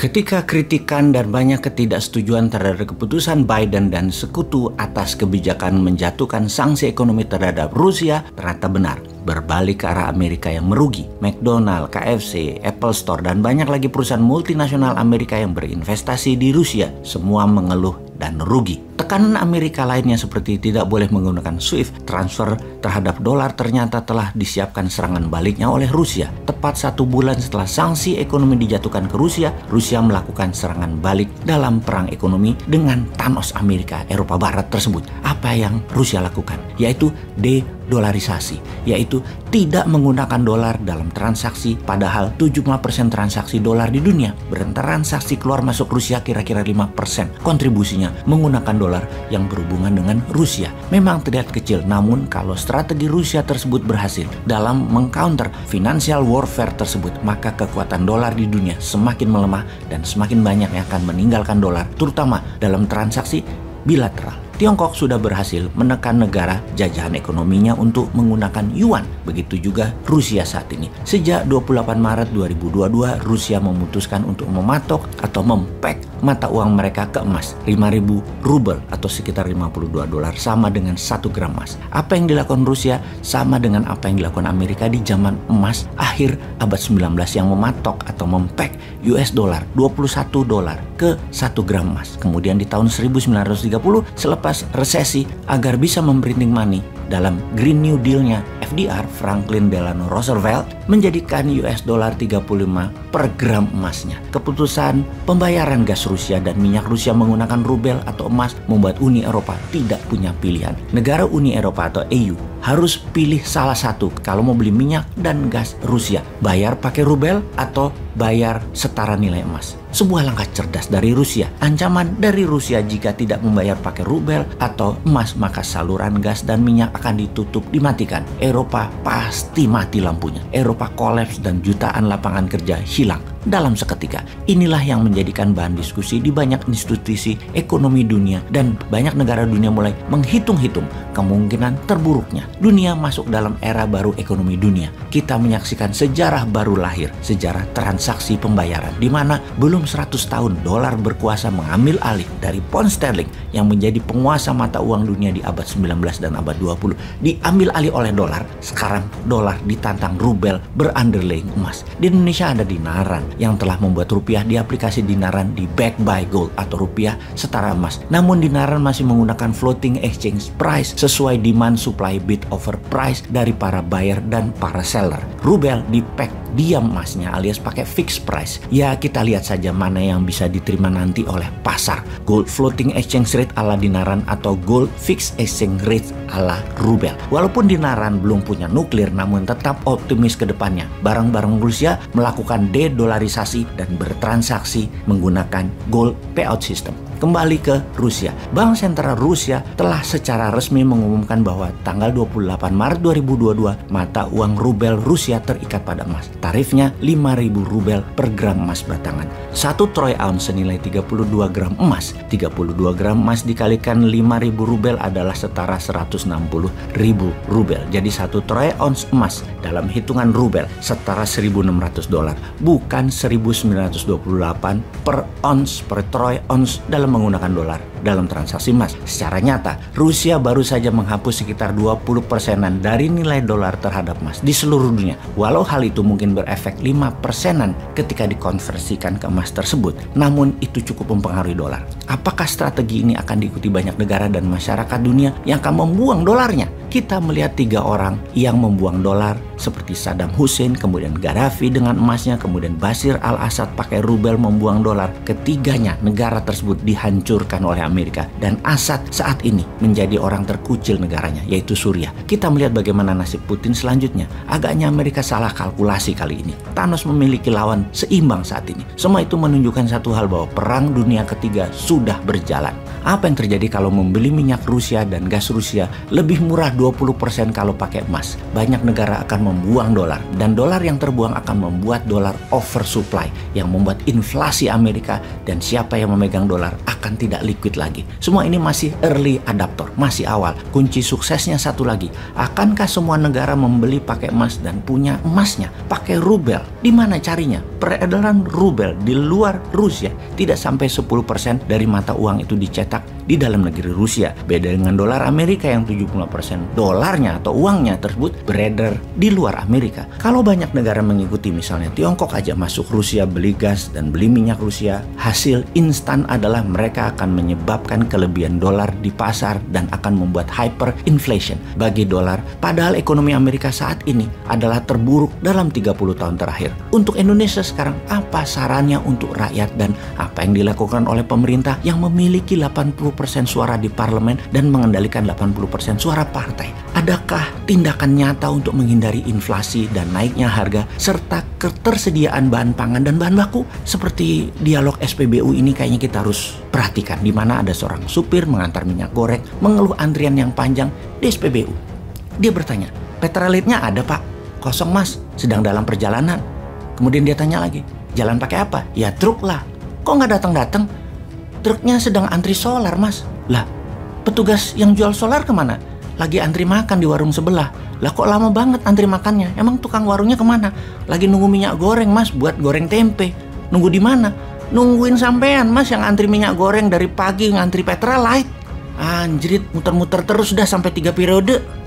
Ketika kritikan dan banyak ketidaksetujuan terhadap keputusan Biden dan sekutu atas kebijakan menjatuhkan sanksi ekonomi terhadap Rusia ternyata benar, berbalik ke arah Amerika yang merugi. McDonald, KFC, Apple Store, dan banyak lagi perusahaan multinasional Amerika yang berinvestasi di Rusia semua mengeluh dan rugi. Tekanan Amerika lainnya seperti tidak boleh menggunakan SWIFT transfer terhadap dolar ternyata telah disiapkan serangan baliknya oleh Rusia. Tepat 1 bulan setelah sanksi ekonomi dijatuhkan ke Rusia, Rusia melakukan serangan balik dalam perang ekonomi dengan Thanos Amerika Eropa Barat tersebut. Apa yang Rusia lakukan? Yaitu de-dolarisasi, yaitu tidak menggunakan dolar dalam transaksi, padahal 75% transaksi dolar di dunia bertransaksi keluar masuk Rusia kira-kira 5% kontribusinya menggunakan dolar yang berhubungan dengan Rusia. Memang terlihat kecil, namun kalau strategi Rusia tersebut berhasil dalam mengcounter financial warfare tersebut, maka kekuatan dolar di dunia semakin melemah dan semakin banyak yang akan meninggalkan dolar, terutama dalam transaksi bilateral. Tiongkok sudah berhasil menekan negara jajahan ekonominya untuk menggunakan yuan. Begitu juga Rusia saat ini. Sejak 28 Maret 2022, Rusia memutuskan untuk mematok atau mempeg mata uang mereka ke emas. 5.000 rubel atau sekitar 52 dolar sama dengan 1 gram emas. Apa yang dilakukan Rusia sama dengan apa yang dilakukan Amerika di zaman emas akhir abad 19 yang mematok atau mempeg US dollar 21 dolar ke 1 gram emas. Kemudian di tahun 1930 selepas resesi, agar bisa memprinting money dalam Green New Deal-nya FDR, Franklin Delano Roosevelt, menjadikan US dollar 35 per gram emasnya. Keputusan pembayaran gas Rusia dan minyak Rusia menggunakan rubel atau emas membuat Uni Eropa tidak punya pilihan. Negara Uni Eropa atau EU harus pilih salah satu kalau mau beli minyak dan gas Rusia. Bayar pakai rubel atau bayar setara nilai emas. Sebuah langkah cerdas dari Rusia. Ancaman dari Rusia jika tidak membayar pakai rubel atau emas, maka saluran gas dan minyak akan ditutup, dimatikan. Eropa pasti mati lampunya. Eropa kolaps dan jutaan lapangan kerja hilang dalam seketika. Inilah yang menjadikan bahan diskusi di banyak institusi ekonomi dunia, dan banyak negara dunia mulai menghitung-hitung kemungkinan terburuknya. Dunia masuk dalam era baru ekonomi dunia. Kita menyaksikan sejarah baru lahir, sejarah transaksi pembayaran, di mana belum 100 tahun dolar berkuasa mengambil alih dari pound sterling yang menjadi penguasa mata uang dunia di abad 19 dan abad 20, diambil alih oleh dolar. Sekarang dolar ditantang rubel berunderlying emas. Di Indonesia ada dinaran yang telah membuat rupiah di aplikasi dinaran di back by gold atau rupiah setara emas. Namun dinaran masih menggunakan floating exchange price sesuai demand supply bid over price dari para buyer dan para seller. Rubel di pack diam emasnya alias pakai fixed price. Ya, kita lihat saja mana yang bisa diterima nanti oleh pasar. Gold floating exchange rate ala dinaran atau gold fixed exchange rate ala rubel. Walaupun dinaran belum punya nuklir, namun tetap optimis ke depannya. Barang-barang Rusia melakukan de-dolarisasi dan bertransaksi menggunakan gold payout system. Kembali ke Rusia. Bank Sentral Rusia telah secara resmi mengumumkan bahwa tanggal 28 Maret 2022 mata uang rubel Rusia terikat pada emas. Tarifnya 5.000 rubel per gram emas batangan. 1 troy ounce senilai 32 gram emas. 32 gram emas dikalikan 5.000 rubel adalah setara 160.000 rubel. Jadi 1 troy ounce emas dalam hitungan rubel setara 1.600 dolar, bukan 1.928 per ounce per troy ounce dalam menggunakan dolar dalam transaksi emas. Secara nyata, Rusia baru saja menghapus sekitar 20%-an dari nilai dolar terhadap emas di seluruh dunia. Walau hal itu mungkin berefek 5%-an ketika dikonversikan ke emas tersebut, namun itu cukup mempengaruhi dolar. Apakah strategi ini akan diikuti banyak negara dan masyarakat dunia yang akan membuang dolarnya? Kita melihat 3 orang yang membuang dolar seperti Saddam Hussein, kemudian Gaddafi dengan emasnya, kemudian Bashir al-Assad pakai rubel membuang dolar. Ketiganya negara tersebut dihancurkan oleh Amerika, dan Assad saat ini menjadi orang terkucil negaranya, yaitu Suriah. Kita melihat bagaimana nasib Putin selanjutnya. Agaknya Amerika salah kalkulasi kali ini. Thanos memiliki lawan seimbang saat ini. Semua itu menunjukkan satu hal, bahwa perang dunia ketiga sudah berjalan. Apa yang terjadi kalau membeli minyak Rusia dan gas Rusia lebih murah 20% kalau pakai emas? Banyak negara akan membuang dolar, dan dolar yang terbuang akan membuat dolar oversupply yang membuat inflasi Amerika, dan siapa yang memegang dolar akan tidak liquid lagi. Semua ini masih early adapter, masih awal. Kunci suksesnya satu lagi, akankah semua negara membeli pakai emas dan punya emasnya pakai rubel? Di mana carinya? peredaran rubel di luar Rusia tidak sampai 10% dari mata uang itu dicetak di dalam negeri Rusia. Beda dengan dolar Amerika yang 70% dolarnya atau uangnya tersebut beredar di luar Amerika. Kalau banyak negara mengikuti, misalnya Tiongkok aja masuk Rusia beli gas dan beli minyak Rusia, hasil instan adalah mereka akan menyebabkan kelebihan dolar di pasar dan akan membuat hyperinflation bagi dolar. Padahal ekonomi Amerika saat ini adalah terburuk dalam 30 tahun terakhir. Untuk Indonesia sekarang, apa sarannya untuk rakyat dan apa yang dilakukan oleh pemerintah yang memiliki 80% suara di parlemen dan mengendalikan 80% suara partai? Adakah tindakan nyata untuk menghindari inflasi dan naiknya harga serta ketersediaan bahan pangan dan bahan baku? Seperti dialog SPBU ini kayaknya kita harus perhatikan, di mana ada seorang supir mengantar minyak goreng mengeluh antrian yang panjang di SPBU. Dia bertanya, Petrolitnya ada pak? Kosong mas, sedang dalam perjalanan. Kemudian dia tanya lagi, jalan pakai apa? Ya truk lah. Kok nggak datang-datang? Truknya sedang antri solar mas. Lah, petugas yang jual solar kemana? Lagi antri makan di warung sebelah. Lah kok lama banget antri makannya? Emang tukang warungnya kemana? Lagi nunggu minyak goreng mas buat goreng tempe. Nunggu di mana? Nungguin sampean mas yang antri minyak goreng dari pagi ngantri Petralite. Anjrit, muter-muter terus dah sampai 3 periode.